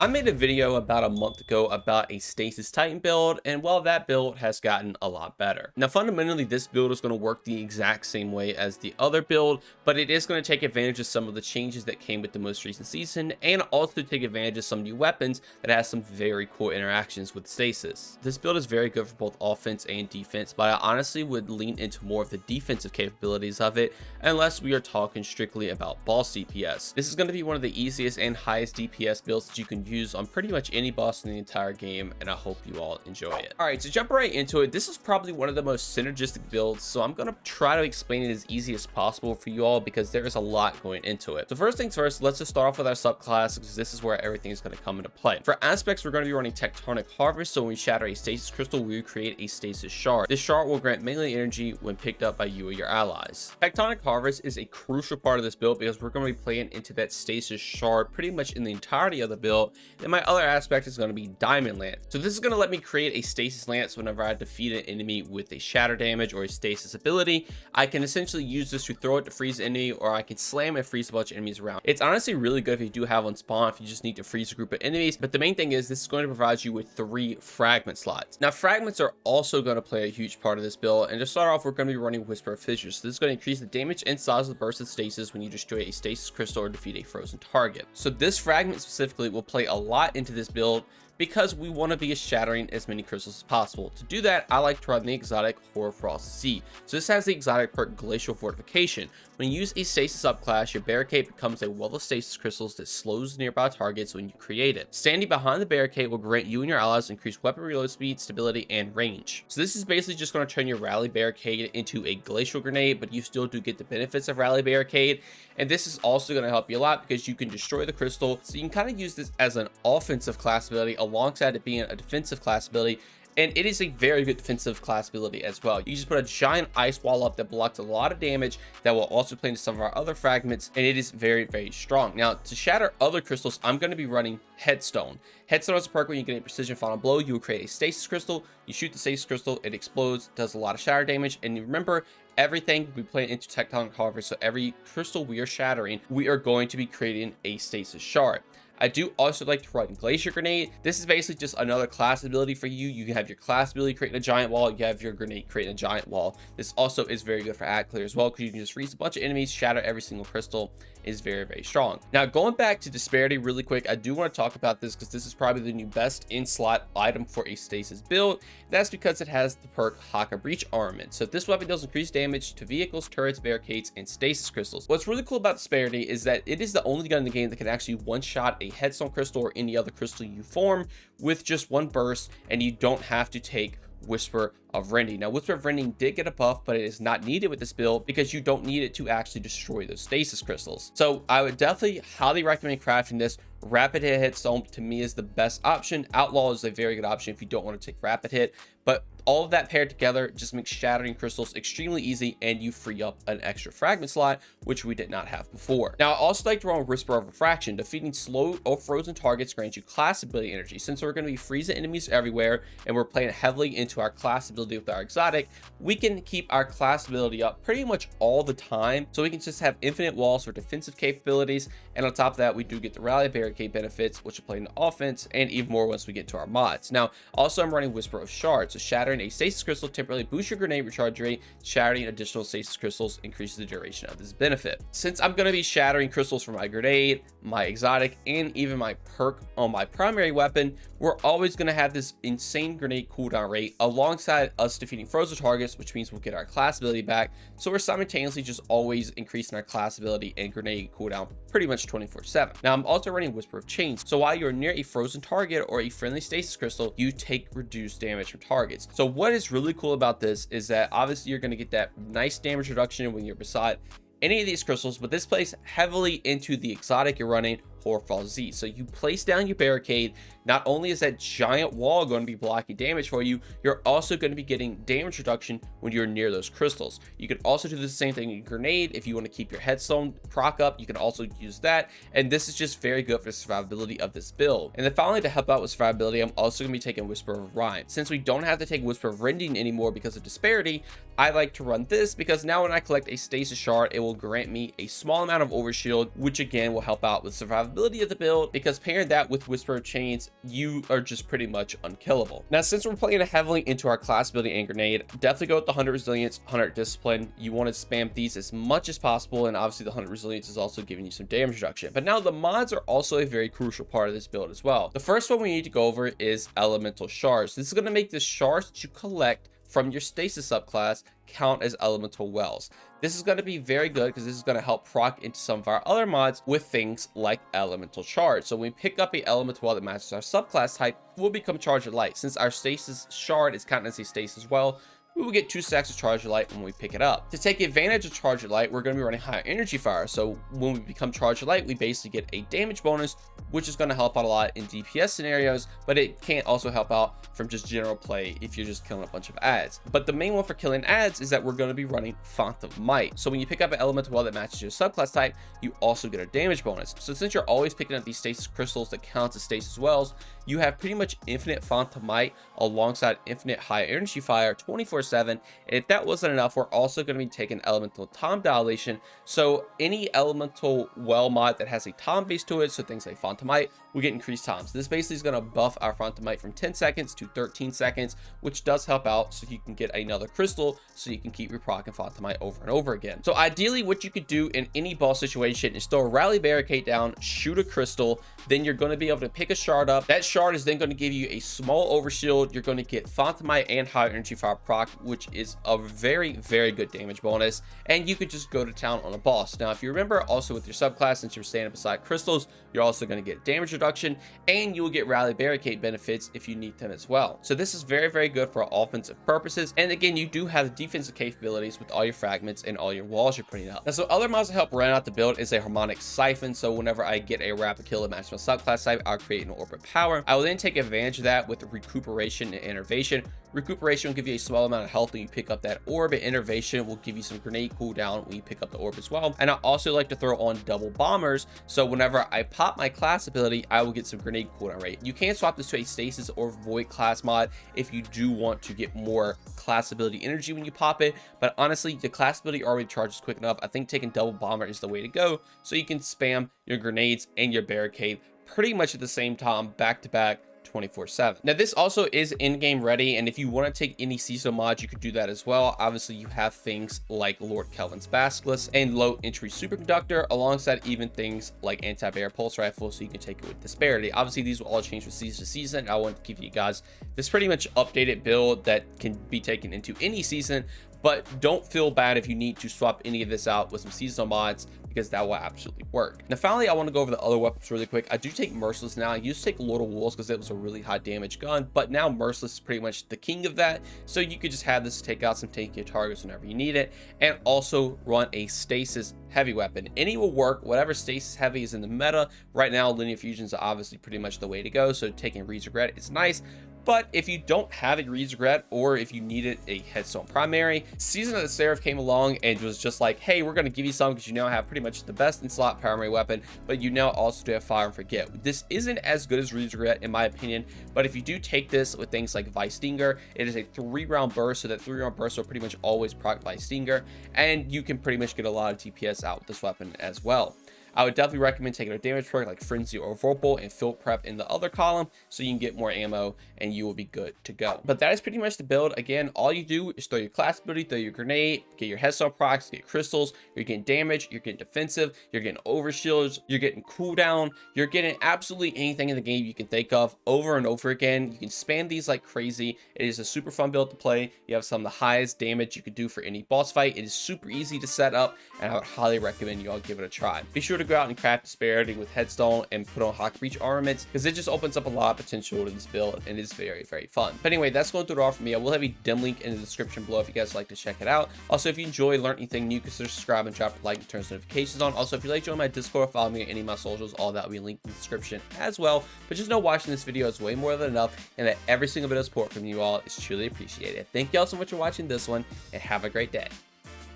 I made a video about a month ago about a Stasis Titan build, and well, that build has gotten a lot better. Now, fundamentally, this build is going to work the exact same way as the other build, but it is going to take advantage of some of the changes that came with the most recent season, and also take advantage of some new weapons that has some very cool interactions with Stasis. This build is very good for both offense and defense, but I honestly would lean into more of the defensive capabilities of it, unless we are talking strictly about boss DPS. This is going to be one of the easiest and highest DPS builds that you can use on pretty much any boss in the entire game, and I hope you all enjoy it. All right, to jump right into it, this is probably one of the most synergistic builds, so I'm gonna try to explain it as easy as possible for you all because there is a lot going into it. So first things first, let's just start off with our subclass because this is where everything is going to come into play. For aspects, we're going to be running Tectonic Harvest, so when we shatter a stasis crystal, we create a stasis shard. This shard will grant melee energy when picked up by you or your allies. Tectonic Harvest is a crucial part of this build because we're going to be playing into that stasis shard pretty much in the entirety of the build, and my other aspect is going to be Diamond Lance. So this is going to let me create a stasis lance whenever I defeat an enemy with a shatter damage or a stasis ability. I can essentially use this to throw it to freeze an enemy, or I can slam and freeze a bunch of enemies around. It's honestly really good if you do have on spawn, if you just need to freeze a group of enemies, but the main thing is this is going to provide you with 3 fragment slots. Now, fragments are also going to play a huge part of this build, and to start off, we're going to be running Whisper of Fissures. So this is going to increase the damage and size of the burst of stasis when you destroy a stasis crystal or defeat a frozen target. So this fragment specifically will play a lot into this build because we want to be shattering as many crystals as possible. To do that, I like to run the exotic hoarfrost-z. So this has the exotic perk Glacial Fortification. When you use a stasis subclass, your barricade becomes a wall of stasis crystals that slows nearby targets when you create it. Standing behind the barricade will grant you and your allies increased weapon reload speed, stability, and range. So this is basically just going to turn your rally barricade into a glacial grenade, but you still do get the benefits of rally barricade. And this is also going to help you a lot because you can destroy the crystal. So you can kind of use this as an offensive class ability alongside it being a defensive class ability. And it is a very good defensive class ability as well. You just put a giant ice wall up that blocks a lot of damage that will also play into some of our other fragments, and it is very, very strong. Now, to shatter other crystals, I'm going to be running Headstone. Headstone is a perk when you get a precision final blow. You will create a stasis crystal. You shoot the stasis crystal, it explodes, does a lot of shatter damage. And remember, everything we play into Tectonic Harvest, so every crystal we are shattering, we are going to be creating a stasis shard. I do also like to run Glacier Grenade. This is basically just another class ability for you. You can have your class ability creating a giant wall. You have your grenade creating a giant wall. This also is very good for ad clear as well because you can just freeze a bunch of enemies, shatter every single crystal. Is very, very strong. Now, going back to Disparity really quick, I do want to talk about this because this is probably the new best in-slot item for a stasis build. That's because it has the perk Haka Breach Armament. So this weapon does increase damage to vehicles, turrets, barricades, and stasis crystals. What's really cool about Disparity is that it is the only gun in the game that can actually one-shot a headstone crystal or any other crystal you form with just one burst, and you don't have to take Whisper of Rending. Now, Whisper of Rending did get a buff, but it is not needed with this build because you don't need it to actually destroy those stasis crystals. So I would definitely highly recommend crafting this. Rapid Hit Headstone to me is the best option. Outlaw is a very good option if you don't want to take Rapid Hit, but all of that paired together just makes shattering crystals extremely easy, and you free up an extra fragment slot, which we did not have before. Now, I also like to run Whisper of Refraction. Defeating slow or frozen targets grants you class ability energy. Since we're going to be freezing enemies everywhere and we're playing heavily into our class ability with our exotic, we can keep our class ability up pretty much all the time, so we can just have infinite walls for defensive capabilities. And on top of that, we do get the rally barricade benefits, which will play into offense, and even more once we get to our mods. Now, also I'm running Whisper of Shards. So shattering a stasis crystal temporarily boosts your grenade recharge rate. Shattering additional stasis crystals increases the duration of this benefit. Since I'm going to be shattering crystals for my grenade, my exotic, and even my perk on my primary weapon, we're always going to have this insane grenade cooldown rate alongside us defeating frozen targets, which means we'll get our class ability back. So we're simultaneously just always increasing our class ability and grenade cooldown pretty much 24/7. Now, I'm also running Whisper of Chains. So while you're near a frozen target or a friendly stasis crystal, you take reduced damage from targets. So what is really cool about this is that obviously you're going to get that nice damage reduction when you're beside any of these crystals, but this plays heavily into the exotic you're running, hoarfrost-z. So you place down your barricade. Not only is that giant wall going to be blocking damage for you, you're also going to be getting damage reduction when you're near those crystals. You can also do the same thing in grenade. If you want to keep your headstone proc up, you can also use that. And this is just very good for the survivability of this build. And then finally, to help out with survivability, I'm also going to be taking Whisper of Rhyme. Since we don't have to take Whisper of Rending anymore because of Disparity, I like to run this because now when I collect a stasis shard, it will grant me a small amount of overshield, which again will help out with survivability survivability of the build, because pairing that with Whisper of Chains, you are just pretty much unkillable. Now, since we're playing heavily into our class ability and grenade, definitely go with the 100 resilience, 100 discipline. You want to spam these as much as possible, and obviously the 100 resilience is also giving you some damage reduction. But now the mods are also a very crucial part of this build as well. The first one we need to go over is elemental shards. This is going to make the shards that you collect from your stasis subclass count as elemental wells. This is going to be very good because this is going to help proc into some of our other mods with things like elemental shards. So when we pick up a elemental well that matches our subclass type, we'll become charge of light. Since our stasis shard is counted as a stasis well, we will get 2 stacks of charge of light when we pick it up. To take advantage of charge of light, we're going to be running higher energy fire. So when we become charge of light, we basically get a damage bonus, which is going to help out a lot in DPS scenarios, but it can also help out from just general play if you're just killing a bunch of adds. But the main one for killing adds is that we're going to be running Font of Might. So when you pick up an elemental well that matches your subclass type, you also get a damage bonus. So since you're always picking up these stasis crystals that count as stasis wells, you have pretty much infinite Font of Might alongside infinite high energy fire 24/7. And if that wasn't enough, we're also going to be taking elemental time dilation. So any elemental well mod that has a time base to it, so things like Font of Might, we get increased times. This basically is going to buff our Font of Might from 10 seconds to 13 seconds, which does help out so you can get another crystal so you can keep reprocking Font of Might over and over again. So ideally what you could do in any boss situation is throw a rally barricade down, shoot a crystal, then you're going to be able to pick a shard up. That shard is then going to give you a small overshield. You're going to get Font of Might and high energy fire proc, which is a very, very good damage bonus, and you could just go to town on a boss. Now, if you remember, also with your subclass, since you're standing beside crystals, you're also going to get damage reduction, and you will get rally barricade benefits if you need them as well. So this is very, very good for offensive purposes, and again, you do have the defensive capabilities with all your fragments and all your walls you're putting up. Now, so other mods that help round out the build is a harmonic siphon. So whenever I get a rapid kill that matches my subclass type, I'll create an orb of power. I will then take advantage of that with the recuperation and innervation. Recuperation will give you a small amount of health when you pick up that orb, and innervation will give you some grenade cooldown when you pick up the orb as well. And I also like to throw on double bombers, so whenever I pop my class ability, I will get some grenade cooldown rate. You can swap this to a stasis or void class mod if you do want to get more class ability energy when you pop it, but honestly, the class ability already charges quick enough. I think taking double bomber is the way to go, so you can spam your grenades and your barricade pretty much at the same time, back to back, 24/7. Now this also is in-game ready, and if you want to take any seasonal mods, you could do that as well. Obviously you have things like Lord Kelvin's Basilisk and low entry superconductor, alongside even things like anti-bear pulse rifle, so you can take it with disparity. Obviously these will all change from season to season. I want to give you guys this pretty much updated build that can be taken into any season, but don't feel bad if you need to swap any of this out with some seasonal mods, because that will absolutely work. Now finally, I want to go over the other weapons really quick. I do take Merciless now. I used to take Lord of Wolves because it was a really high damage gun, but now Merciless is pretty much the king of that, so you could just have this to take out some tanky targets whenever you need it, and also run a stasis heavy weapon. Any will work, whatever stasis heavy is in the meta right now. Linear fusions are obviously pretty much the way to go, so taking Reed's Regret is nice. But if you don't have a Reed's Regret, or if you needed a Headstone primary, Season of the Seraph came along and was just like, hey, we're going to give you some because you now have pretty much the best in slot primary weapon, but you now also do have Fire and Forget. This isn't as good as Reed's Regret in my opinion, but if you do take this with things like Vice Stinger, it is a 3-round burst, so that 3-round burst will pretty much always proc Vice Stinger, and you can pretty much get a lot of DPS out with this weapon as well. I would definitely recommend taking a damage perk like Frenzy or Vorpal and Field Prep in the other column, so you can get more ammo and you will be good to go. But that is pretty much the build. Again, all you do is throw your class ability, throw your grenade, get your headstone procs, get crystals, you're getting damage, you're getting defensive, you're getting overshields, you're getting cooldown, you're getting absolutely anything in the game you can think of over and over again. You can spam these like crazy. It is a super fun build to play. You have some of the highest damage you could do for any boss fight. It is super easy to set up, and I would highly recommend you all give it a try. Be sure to go out and craft Disparity with Headstone and put on Hawk Breach armaments, because it just opens up a lot of potential to this build, and it's very, very fun. But anyway, that's going to do it all for me. I will have a dim link in the description below if you guys would like to check it out. Also, if you enjoy, learn anything new, consider subscribing and drop a like and turn notifications on. Also, if you'd like to join my Discord, follow me on any of my socials, all that will be linked in the description as well. But just know watching this video is way more than enough, and that every single bit of support from you all is truly appreciated. Thank you all so much for watching this one, and have a great day.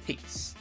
Peace.